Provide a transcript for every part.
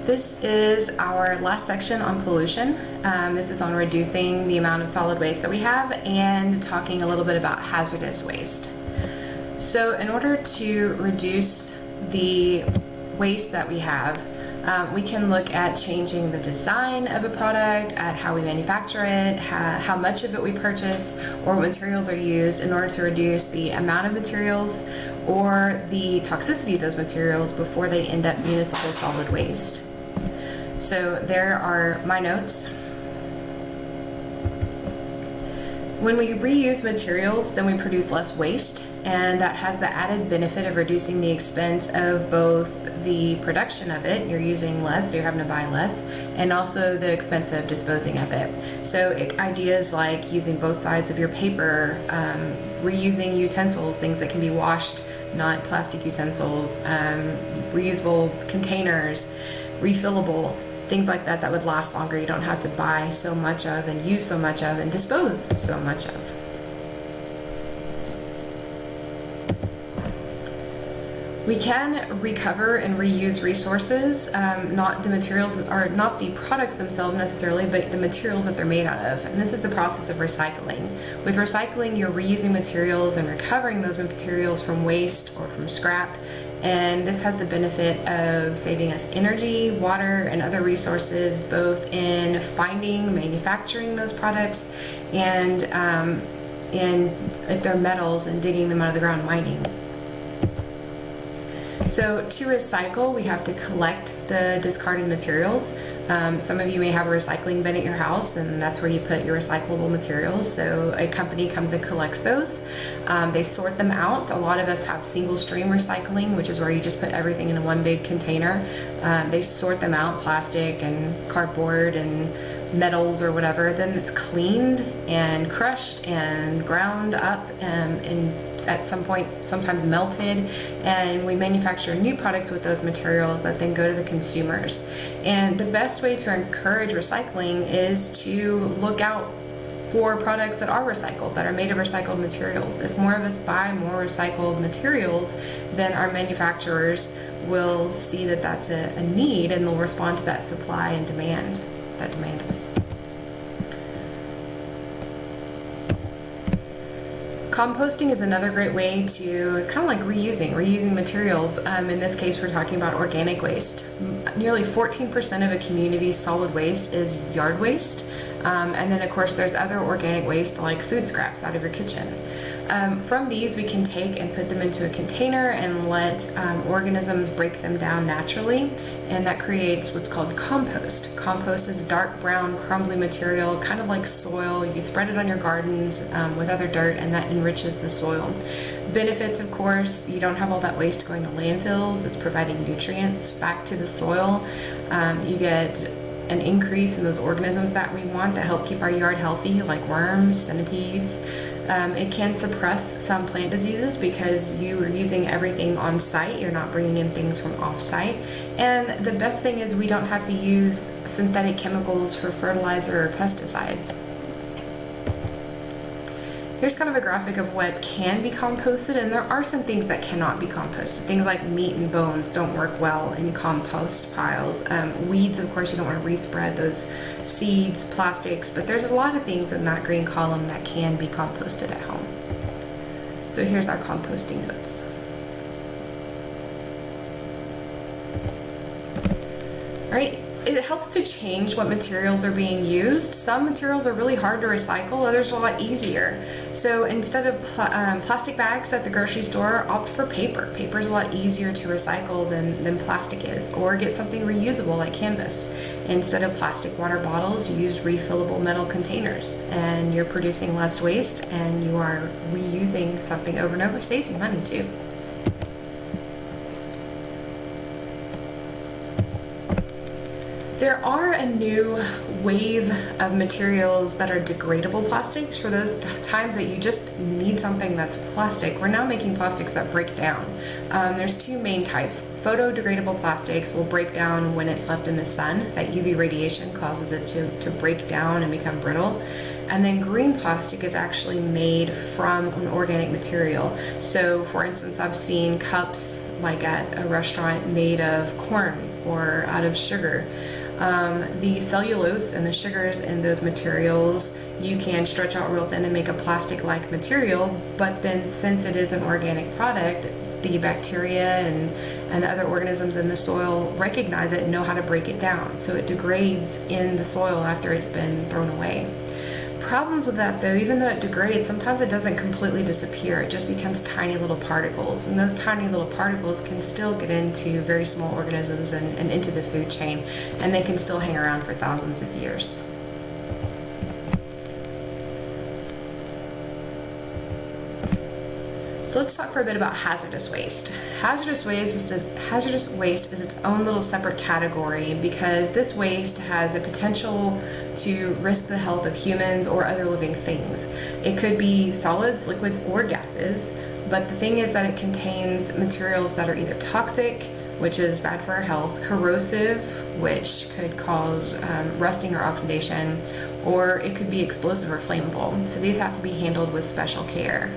This is our last section on pollution. This is on reducing the amount of solid waste that we have and talking a little bit about hazardous waste. So in order to reduce the waste that we have, we can look at changing the design of a product, at how we manufacture it, how much of it we purchase, or what materials are used in order to reduce the amount of materials or the toxicity of those materials before they end up municipal solid waste. So there are my notes. When we reuse materials, then we produce less waste, and that has the added benefit of reducing the expense of both the production of it, you're using less, so you're having to buy less, and also the expense of disposing of it. So ideas like using both sides of your paper, reusing utensils, things that can be washed, not plastic utensils, reusable containers, refillable, things like that that would last longer. You don't have to buy so much of and use so much of and dispose so much of. We can recover and reuse resources, not the materials or not the products themselves necessarily, but the materials that they're made out of. And this is the process of recycling. With recycling, you're reusing materials and recovering those materials from waste or from scrap. And this has the benefit of saving us energy, water, and other resources, both in finding, manufacturing those products, and if they're metals, and digging them out of the ground, mining. So to recycle, we have to collect the discarded materials. Some of you may have a recycling bin at your house, and that's where you put your recyclable materials. So a company comes and collects those. They sort them out. A lot of us have single stream recycling, which is where you just put everything in one big container. They sort them out, plastic and cardboard and metals or whatever. Then it's cleaned and crushed and ground up, and at some point sometimes melted, and we manufacture new products with those materials that then go to the consumers. And the best way to encourage recycling is to look out for products that are recycled, that are made of recycled materials. If more of us buy more recycled materials, then our manufacturers will see that that's a need, and they'll respond to that supply and demand, that demand of us. Composting is another great way to, it's kind of like reusing materials. In this case, we're talking about organic waste. Nearly 14% of a community's solid waste is yard waste. And then of course there's other organic waste like food scraps out of your kitchen. From these we can take and put them into a container and let organisms break them down naturally, and that creates what's called compost. Compost is dark brown crumbly material, kind of like soil. You spread it on your gardens with other dirt, and that enriches the soil. Benefits, of course, you don't have all that waste going to landfills. It's providing nutrients back to the soil. You get an increase in those organisms that we want to help keep our yard healthy, like worms, centipedes. It can suppress some plant diseases because you are using everything on site. You're not bringing in things from off site. And the best thing is we don't have to use synthetic chemicals for fertilizer or pesticides. Here's kind of a graphic of what can be composted, and there are some things that cannot be composted. Things like meat and bones don't work well in compost piles. Weeds, of course, you don't want to respread those seeds, plastics, but there's a lot of things in that green column that can be composted at home. So here's our composting notes. All right. It helps to change what materials are being used. Some materials are really hard to recycle, others are a lot easier. So instead of plastic bags at the grocery store, opt for paper. Paper is a lot easier to recycle than plastic is. Or get something reusable like canvas. Instead of plastic water bottles, use refillable metal containers. And you're producing less waste, and you are reusing something over and over. It saves you money too. There are a new wave of materials that are degradable plastics for those times that you just need something that's plastic. We're now making plastics that break down. There's two main types. Photodegradable plastics will break down when it's left in the sun. That UV radiation causes it to break down and become brittle. And then green plastic is actually made from an organic material. So for instance, I've seen cups like at a restaurant made of corn or out of sugar. The cellulose and the sugars in those materials you can stretch out real thin and make a plastic-like material, but then since it is an organic product, the bacteria and the other organisms in the soil recognize it and know how to break it down, so it degrades in the soil after it's been thrown away. Problems with that though, even though it degrades, sometimes it doesn't completely disappear. It just becomes tiny little particles, and those tiny little particles can still get into very small organisms and into the food chain, and they can still hang around for thousands of years. So let's talk for a bit about hazardous waste. Hazardous waste is its own little separate category because this waste has a potential to risk the health of humans or other living things. It could be solids, liquids, or gases, but the thing is that it contains materials that are either toxic, which is bad for our health, corrosive, which could cause rusting or oxidation, or it could be explosive or flammable. So these have to be handled with special care.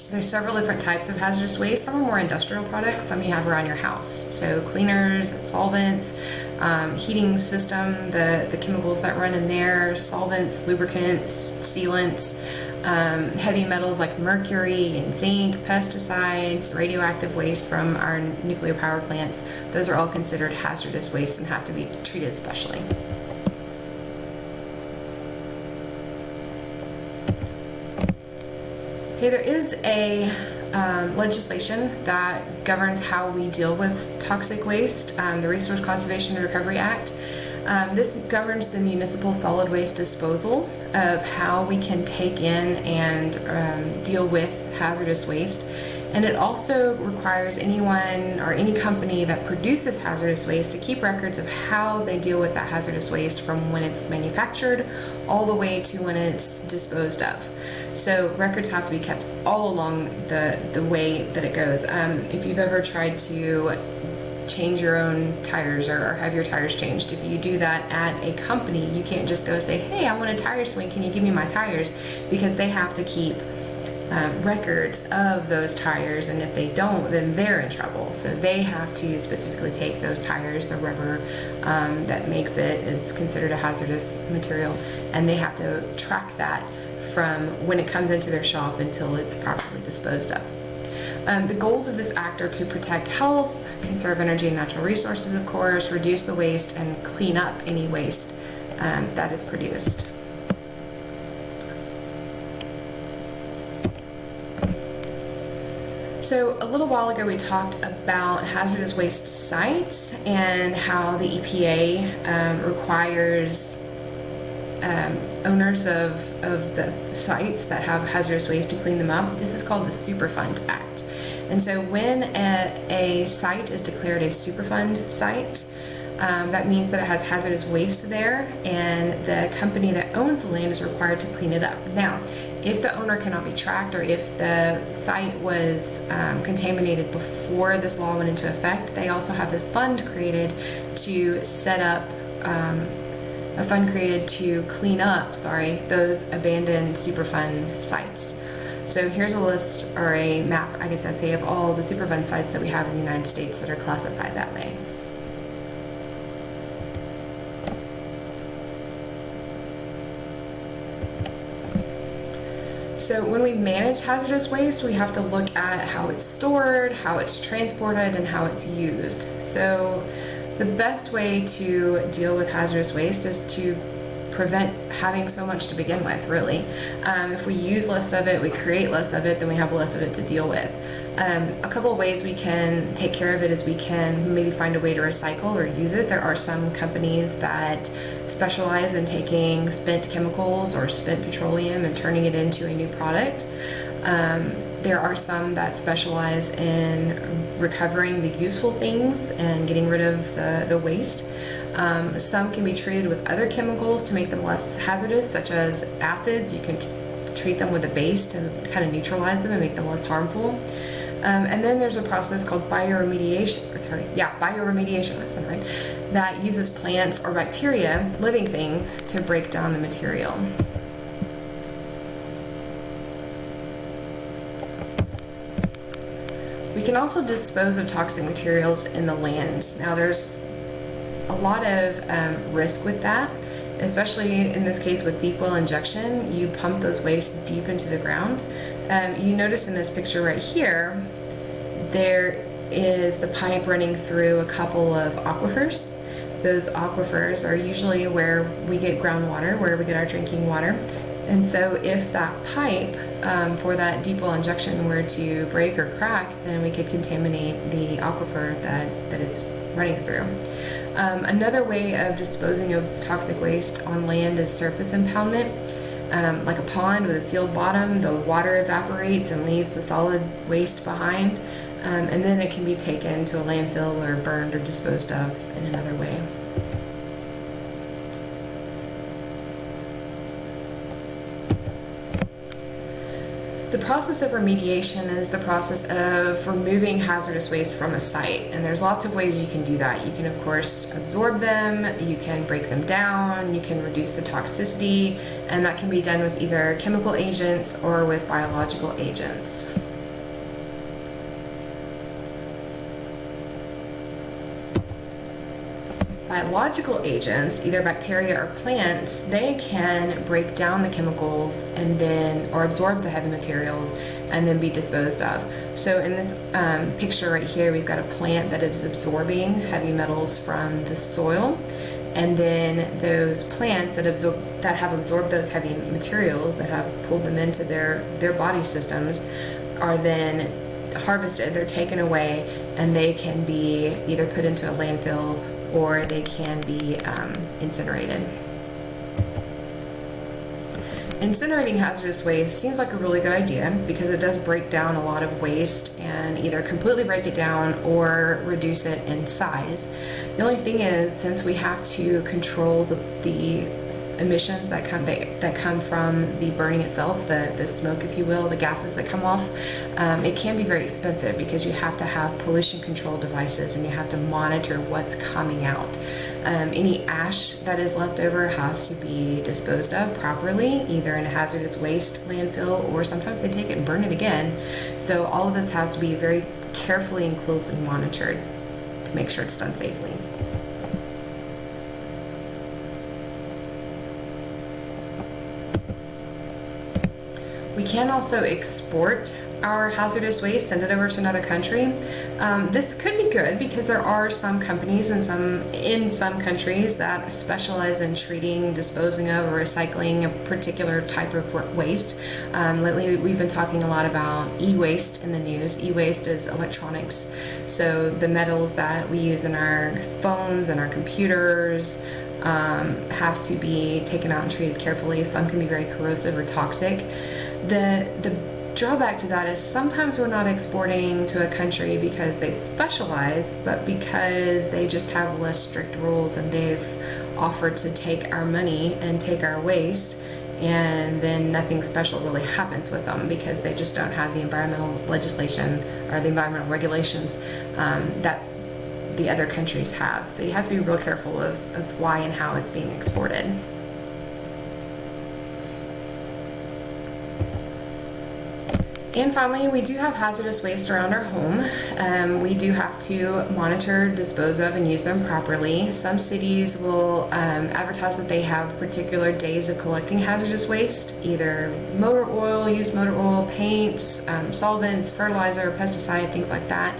There's several different types of hazardous waste. Some are more industrial products, some you have around your house. So cleaners, solvents, heating system, the chemicals that run in there, solvents, lubricants, sealants, heavy metals like mercury and zinc, pesticides, radioactive waste from our nuclear power plants. Those are all considered hazardous waste and have to be treated specially. Okay, there is a legislation that governs how we deal with toxic waste, the Resource Conservation and Recovery Act. This governs the municipal solid waste disposal of how we can take in and deal with hazardous waste. And it also requires anyone or any company that produces hazardous waste to keep records of how they deal with that hazardous waste from when it's manufactured all the way to when it's disposed of. So records have to be kept all along the way that it goes. If you've ever tried to change your own tires or have your tires changed, if you do that at a company, you can't just go say, hey, I want a tire swing, can you give me my tires? Because they have to keep records of those tires, and if they don't, then they're in trouble. So they have to specifically take those tires, the rubber that makes it is considered a hazardous material, and they have to track that from when it comes into their shop until it's properly disposed of. The goals of this act are to protect health, conserve energy and natural resources, of course, reduce the waste, and clean up any waste that is produced. So a little while ago we talked about hazardous waste sites and how the EPA requires owners of the sites that have hazardous waste to clean them up. This is called the Superfund Act. And so when a site is declared a Superfund site, that means that it has hazardous waste there, and the company that owns the land is required to clean it up. Now, if the owner cannot be tracked, or if the site was contaminated before this law went into effect, they also have a fund created to set up to clean up, those abandoned Superfund sites. So here's a list, or a map, I guess I'd say, of all the Superfund sites that we have in the United States that are classified that way. So when we manage hazardous waste, we have to look at how it's stored, how it's transported, and how it's used. So the best way to deal with hazardous waste is to prevent having so much to begin with, really. If we use less of it, we create less of it, then we have less of it to deal with. A couple of ways we can take care of it is we can maybe find a way to recycle or use it. There are some companies that specialize in taking spent chemicals or spent petroleum and turning it into a new product. There are some that specialize in recovering the useful things and getting rid of the waste. Some can be treated with other chemicals to make them less hazardous, such as acids. You can treat them with a base to kind of neutralize them and make them less harmful. And then there's a process called bioremediation, that uses plants or bacteria, living things, to break down the material. We can also dispose of toxic materials in the land. Now there's a lot of risk with that, especially in this case with deep well injection. You pump those wastes deep into the ground. You notice in this picture right here, there is the pipe running through a couple of aquifers. Those aquifers are usually where we get groundwater, where we get our drinking water. And so if that pipe for that deep well injection were to break or crack, then we could contaminate the aquifer that it's running through. Another way of disposing of toxic waste on land is surface impoundment. Like a pond with a sealed bottom, the water evaporates and leaves the solid waste behind, and then it can be taken to a landfill or burned or disposed of in another way. The process of remediation is the process of removing hazardous waste from a site, and there's lots of ways you can do that. You can of course absorb them, you can break them down, you can reduce the toxicity, and that can be done with either chemical agents or with biological agents. Biological agents, either bacteria or plants, they can break down the chemicals and then, or absorb the heavy materials and then be disposed of. So in this picture right here, we've got a plant that is absorbing heavy metals from the soil, and then those plants that have absorbed those heavy materials, that have pulled them into their body systems, are then harvested, they're taken away, and they can be either put into a landfill or they can be incinerated. Incinerating hazardous waste seems like a really good idea because it does break down a lot of waste and either completely break it down or reduce it in size. The only thing is, since we have to control the emissions that come from the burning itself, the smoke, if you will, the gases that come off, it can be very expensive because you have to have pollution control devices and you have to monitor what's coming out. Any ash that is left over has to be disposed of properly, either in a hazardous waste landfill, or sometimes they take it and burn it again. So all of this has to be very carefully and closely monitored to make sure it's done safely. We can also export our hazardous waste, send it over to another country. This could be good because there are some companies in some countries that specialize in treating, disposing of, or recycling a particular type of waste. Lately we've been talking a lot about e-waste in the news. E-waste is electronics, so the metals that we use in our phones and our computers have to be taken out and treated carefully. Some can be very corrosive or toxic. The drawback to that is sometimes we're not exporting to a country because they specialize, but because they just have less strict rules and they've offered to take our money and take our waste, and then nothing special really happens with them because they just don't have the environmental legislation or the environmental regulations that the other countries have. So you have to be real careful of why and how it's being exported. And finally, we do have hazardous waste around our home. We do have to monitor, dispose of, and use them properly. Some cities will advertise that they have particular days of collecting hazardous waste, either motor oil, used motor oil, paints, solvents, fertilizer, pesticide, things like that.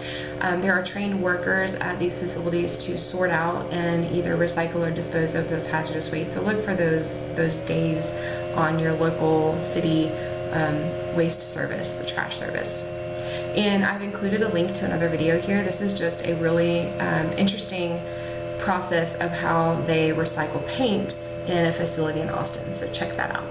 There are trained workers at these facilities to sort out and either recycle or dispose of those hazardous waste. So look for those days on your local city waste service, the trash service. And I've included a link to another video here. This is just a really interesting process of how they recycle paint in a facility in Austin, so check that out.